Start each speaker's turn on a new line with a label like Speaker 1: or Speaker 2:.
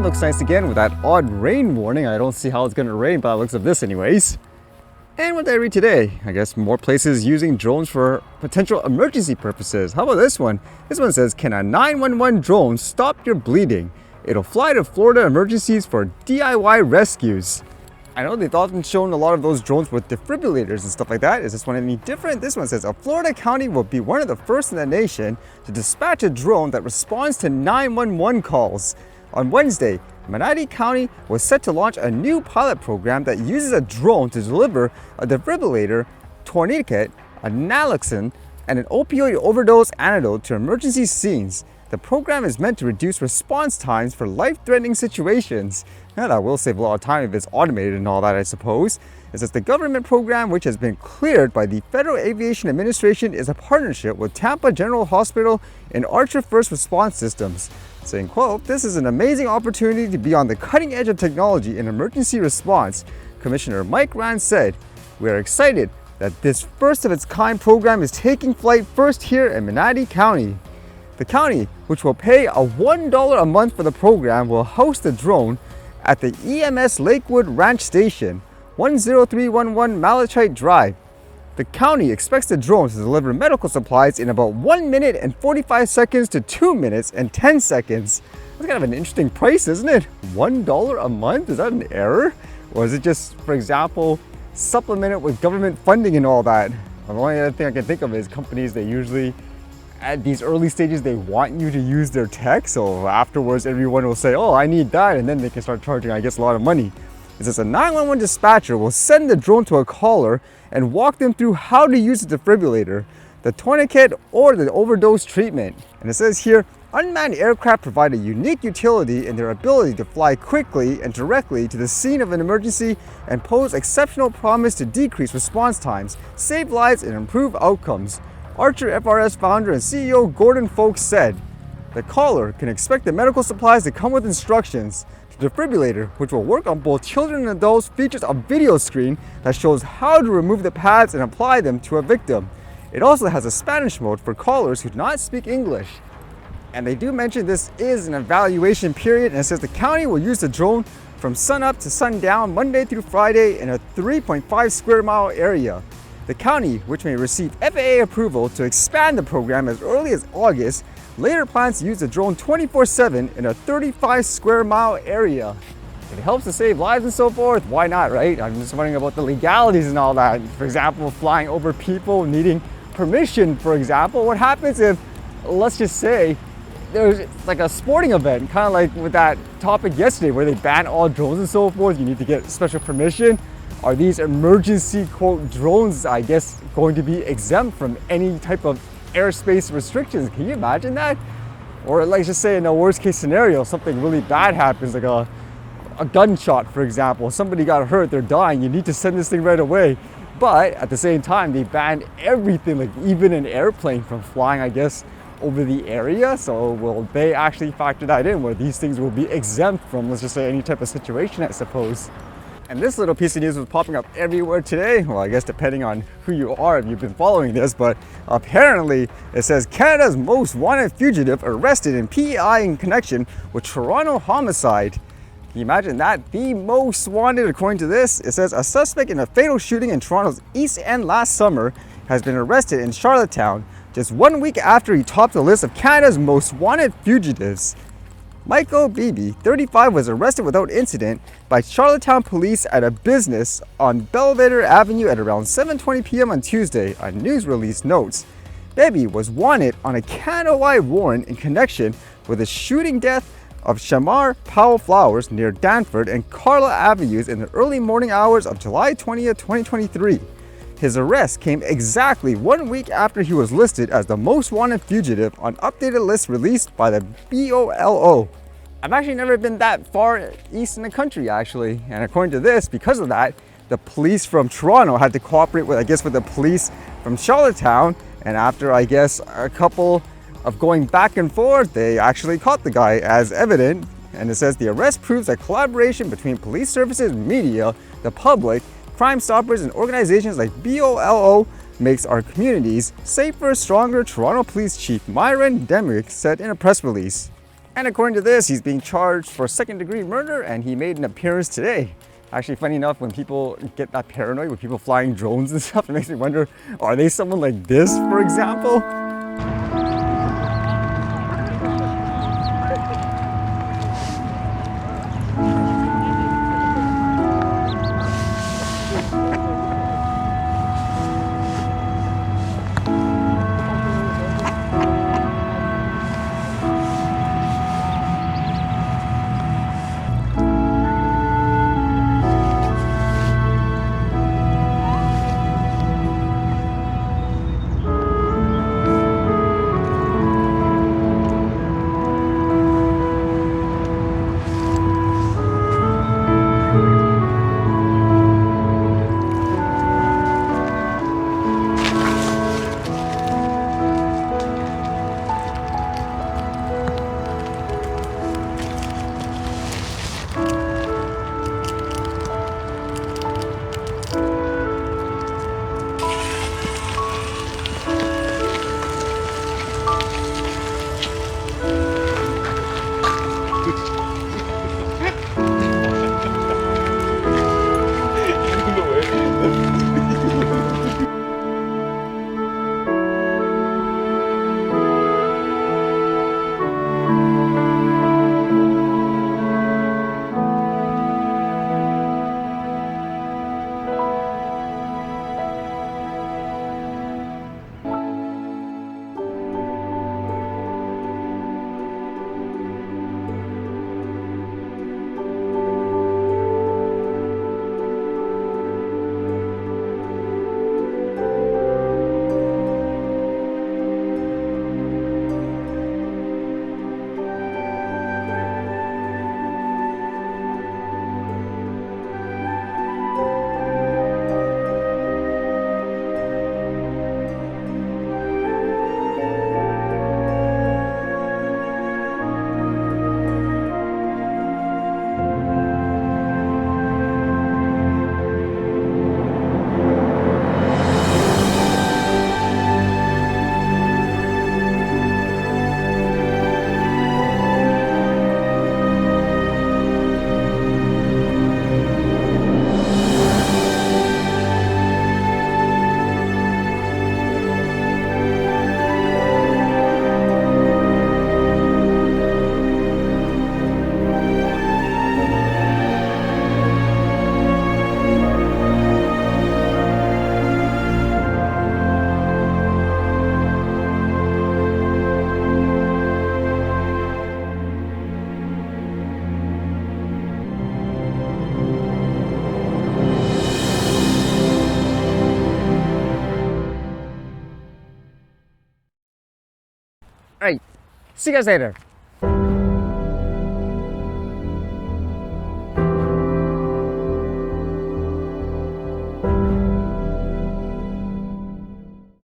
Speaker 1: looks nice again with that odd rain warning. I don't see how it's going to rain by the looks of this anyways. And what did I read today? I guess more places using drones for potential emergency purposes. How about this one? This one says, can a 911 drone stop your bleeding? It'll fly to Florida emergencies for DIY rescues. I know they've often shown a lot of those drones with defibrillators and stuff like that. Is this one any different? This one says, a Florida county will be one of the first in the nation to dispatch a drone that responds to 911 calls. On Wednesday, Manatee County was set to launch a new pilot program that uses a drone to deliver a defibrillator, tourniquet, a naloxone, and an opioid overdose antidote to emergency scenes. The program is meant to reduce response times for life-threatening situations. Now, that will save a lot of time if it's automated and all that, I suppose. It says the government program, which has been cleared by the Federal Aviation Administration, is a partnership with Tampa General Hospital and Archer First Response Systems. Saying, quote, this is an amazing opportunity to be on the cutting edge of technology in emergency response. Commissioner Mike Rand said, we are excited that this first of its kind program is taking flight first here in Manatee County. The county, which will pay a $1 a month for the program, will host the drone at the EMS Lakewood Ranch Station, 10311 Malachite Drive. The county expects the drone to deliver medical supplies in about 1 minute and 45 seconds to 2 minutes and 10 seconds. That's kind of an interesting price, isn't it? $1 a month? Is that an error? Or is it just, for example, supplemented with government funding and all that? The only other thing I can think of is companies, they usually, at these early stages, they want you to use their tech. So afterwards, everyone will say, oh, I need that. And then they can start charging, I guess, a lot of money. It says a 911 dispatcher will send the drone to a caller and walk them through how to use the defibrillator, the tourniquet, or the overdose treatment. And it says here, unmanned aircraft provide a unique utility in their ability to fly quickly and directly to the scene of an emergency and pose exceptional promise to decrease response times, save lives, and improve outcomes. Archer FRS founder and CEO Gordon Folks said, the caller can expect the medical supplies to come with instructions. The defibrillator, which will work on both children and adults, features a video screen that shows how to remove the pads and apply them to a victim. It also has a Spanish mode for callers who do not speak English. And they do mention this is an evaluation period, and it says the county will use the drone from sunup to sundown, Monday through Friday, in a 3.5 square mile area. The county, which may receive FAA approval to expand the program as early as August, later plans to use the drone 24/7 in a 35 square mile area. If it helps to save lives and so forth, why not, right? I'm just wondering about the legalities and all that. For example, flying over people needing permission, for example. What happens if, let's just say, there's like a sporting event, kind of like with that topic yesterday where they banned all drones and so forth, you need to get special permission. Are these emergency, quote, drones, I guess, going to be exempt from any type of airspace restrictions? Can you imagine that? Or let's just say in a worst case scenario, something really bad happens, like a gunshot, for example. Somebody got hurt, they're dying, you need to send this thing right away. But at the same time, they banned everything, like even an airplane from flying, I guess, over the area. So will they actually factor that in, where these things will be exempt from, let's just say, any type of situation, I suppose? And this little piece of news was popping up everywhere today. Well, I guess depending on who you are, if you've been following this, but apparently it says Canada's most wanted fugitive arrested in PEI in connection with Toronto homicide. Can you imagine that? The most wanted, according to this. It says a suspect in a fatal shooting in Toronto's East End last summer has been arrested in Charlottetown just 1 week after he topped the list of Canada's most wanted fugitives. Michael Bebee, 35, was arrested without incident by Charlottetown police at a business on Belvedere Avenue at around 7:20 p.m. on Tuesday, a news release notes. Bebee was wanted on a Canada-wide warrant in connection with the shooting death of Shamar Powell Flowers near Danford and Carla Avenues in the early morning hours of July 20th, 2023. His arrest came exactly 1 week after he was listed as the most wanted fugitive on updated list released by the BOLO. I've actually never been that far east in the country, actually. And according to this, because of that, the police from Toronto had to cooperate with, with the police from Charlottetown. And after, a couple of going back and forth, they actually caught the guy as evident. And it says the arrest proves that collaboration between police services, media, the public, Crime Stoppers, and organizations like BOLO makes our communities safer, stronger, Toronto Police Chief Myron Demrick said in a press release. And according to this, he's being charged for second-degree murder, and he made an appearance today. Actually, funny enough, when people get that paranoid with people flying drones and stuff, it makes me wonder, are they someone like this, for example? All right, see you guys later.